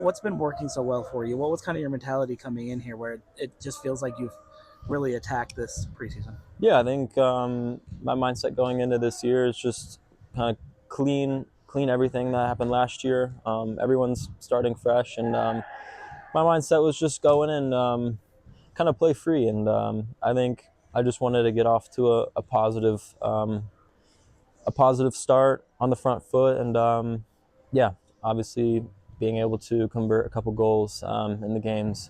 What's been working so well for you? What was kind of your mentality coming in here where it just feels like you've really attacked this preseason? Yeah, I think my mindset going into this year is just kind of clean everything that happened last year. Everyone's starting fresh, and my mindset was just going and kind of play free. And I think I just wanted to get off to a positive start on the front foot, and yeah, obviously being able to convert a couple goals in the games,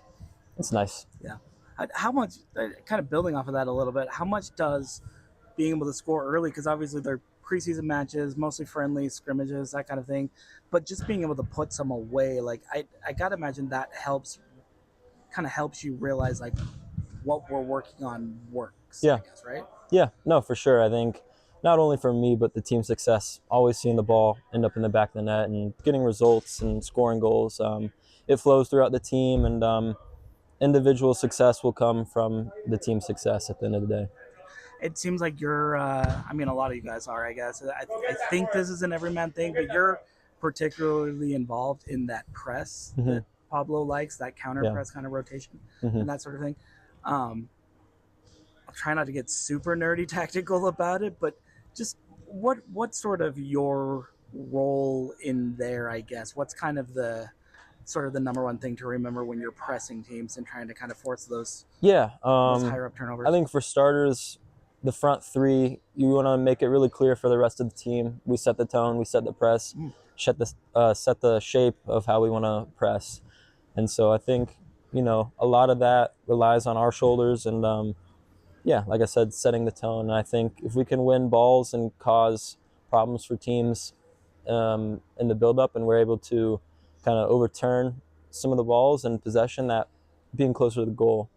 it's nice. Yeah. How much, kind of building off of that a little bit, how much does being able to score early, because obviously they're preseason matches, mostly friendly scrimmages, that kind of thing, but just being able to put some away, like I gotta imagine that helps you realize like what we're working on works, I Yeah, guess, right? yeah, no, for sure. I think not only for me, but the team's success, always seeing the ball end up in the back of the net and getting results and scoring goals. It flows throughout the team, and individual success will come from the team's success at the end of the day. It seems like you're I mean, a lot of you guys are, I guess. I think this is an everyman thing, but you're particularly involved in that press Hmm. that Pablo likes, that counter Yeah. press kind of rotation Hmm. and that sort of thing. um, I'll try not to get super nerdy tactical about it, but just what sort of your role in there, I guess? What's kind of the sort of the number one thing to remember when you're pressing teams and trying to kind of force Yeah. those higher up I turnovers? think for starters, the front three, you want to make it really clear for the rest of the team. We set the tone, we set the press, Mm. set the shape of how we want to press. And so I think, a lot of that relies on our shoulders. And yeah, like I said, setting the tone. And I think if we can win balls and cause problems for teams in the buildup, and we're able to kind of overturn some of the balls and possession, that being closer to the goal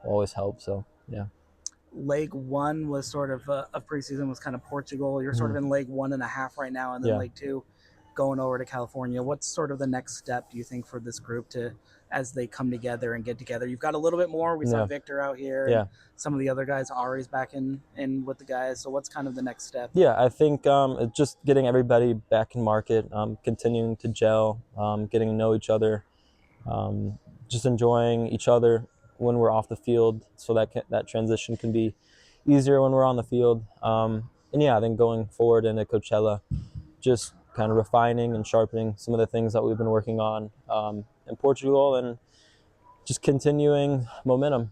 will always help. So, yeah. Leg one was sort of preseason was kind of Portugal. You're sort Hmm. of in leg 1.5 right now, and then Yeah. leg two going over to California. What's sort of the next step, do you think, for this group to as they come together and get together? You've got a little bit more. We saw Yeah. Victor out here, and Yeah. some of the other guys. Ari's back in with the guys. So what's kind of the next step? Yeah, I think it's just getting everybody back in market, continuing to gel, getting to know each other, um, just enjoying each other when we're off the field, so that transition can be easier when we're on the field. And yeah, I think going forward into Coachella, just kind of refining and sharpening some of the things that we've been working on in Portugal, and just continuing momentum.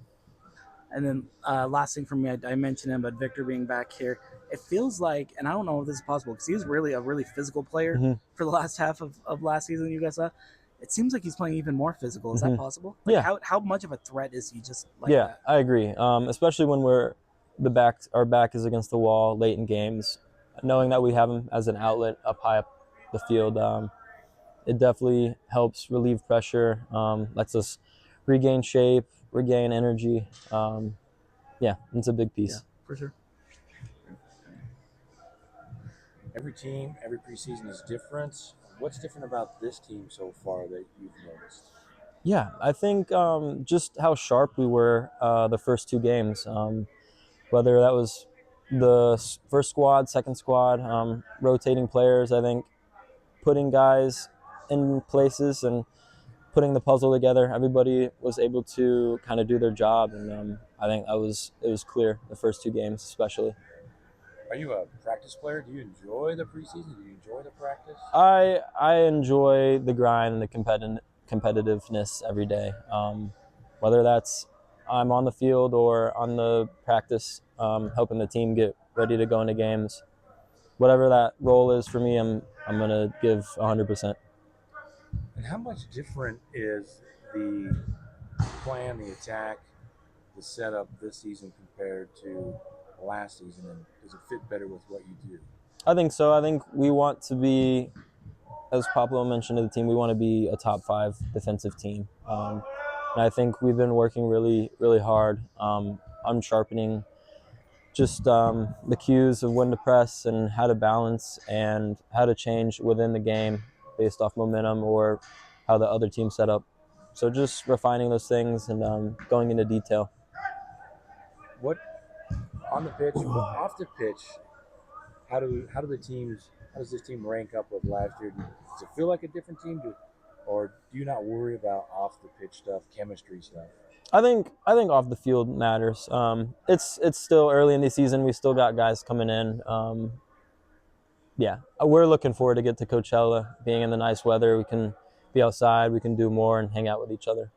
And then last thing for me, I mentioned him, but Victor being back here, it feels like, and I don't know if this is possible because he was really a really physical player Hmm. for the last half of last season. You guys saw, it seems like he's playing even more physical. Is that Hmm. possible? Like Yeah, how much of a threat is he just like yeah, that? I agree. Especially when our back is against the wall late in games, knowing that we have him as an outlet up high up the field, it definitely helps relieve pressure. Lets us regain shape, regain energy. Yeah, it's a big Yeah, piece. for sure. Every team, every preseason is different. What's different about this team so far that you've noticed? Yeah, I think just how sharp we were the first two games. Whether that was the first squad, second squad, rotating players. I think putting guys in places and putting the puzzle together. Everybody was able to kind of do their job, and I think it was clear the first two games, especially. Are you a practice player? Do you enjoy the preseason? Do you enjoy the practice? I enjoy the grind and the competitiveness every day. Whether that's I'm on the field or on the practice, helping the team get ready to go into games. Whatever that role is for me, I'm gonna give 100%. And how much different is the plan, the attack, the setup this season compared to last season? And does it fit better with what you do? I think so. I think we want to be, as Pablo mentioned to the team, we want to be a top five defensive team. And I think we've been working really, really hard on sharpening just the cues of when to press and how to balance and how to change within the game based off momentum or how the other team set up. So just refining those things and going into detail. What on the pitch, off the pitch? How does this team rank up with last year? Does it feel like a different team, or do you not worry about off the pitch stuff, chemistry stuff? I think off the field matters. It's still early in the season. We still got guys coming in. Yeah, we're looking forward to get to Coachella. Being in the nice weather, we can be outside, we can do more, and hang out with each other.